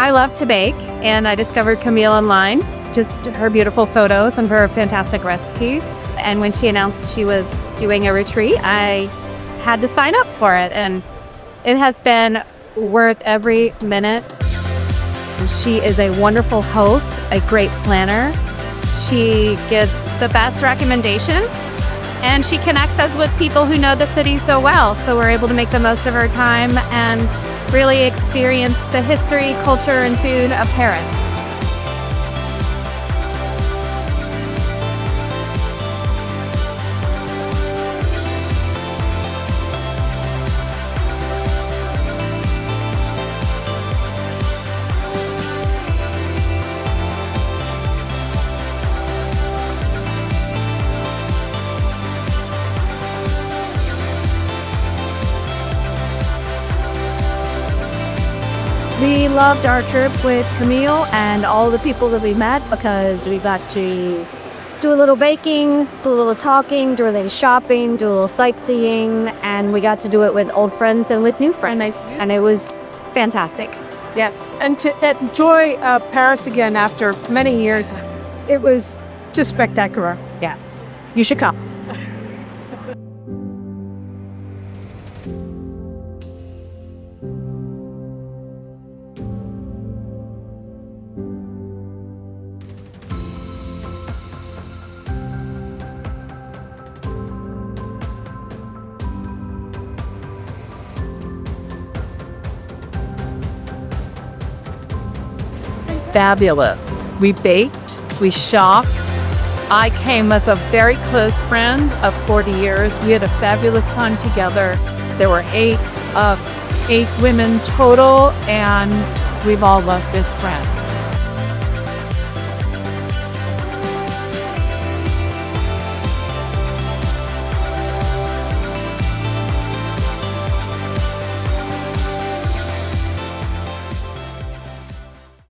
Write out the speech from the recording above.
I love to bake, and I discovered Camille online, just her beautiful photos and her fantastic recipes. And when she announced she was doing a retreat, I had to sign up for it, and it has been worth every minute. She is a wonderful host, a great planner. She gives the best recommendations, and she connects us with people who know the city so well, so we're able to make the most of our time and really experience the history, culture, and food of Paris. We loved our trip with Camille and all the people that we met because we got to do a little baking, do a little talking, do a little shopping, do a little sightseeing, and we got to do it with old friends and with new friends. And it was fantastic. Yes, and to enjoy Paris again after many years, it was just spectacular. Yeah, you should come. Fabulous. We baked, we shopped. I came with a very close friend of 40 years. We had a fabulous time together. There were eight women total, and we've all loved this friend.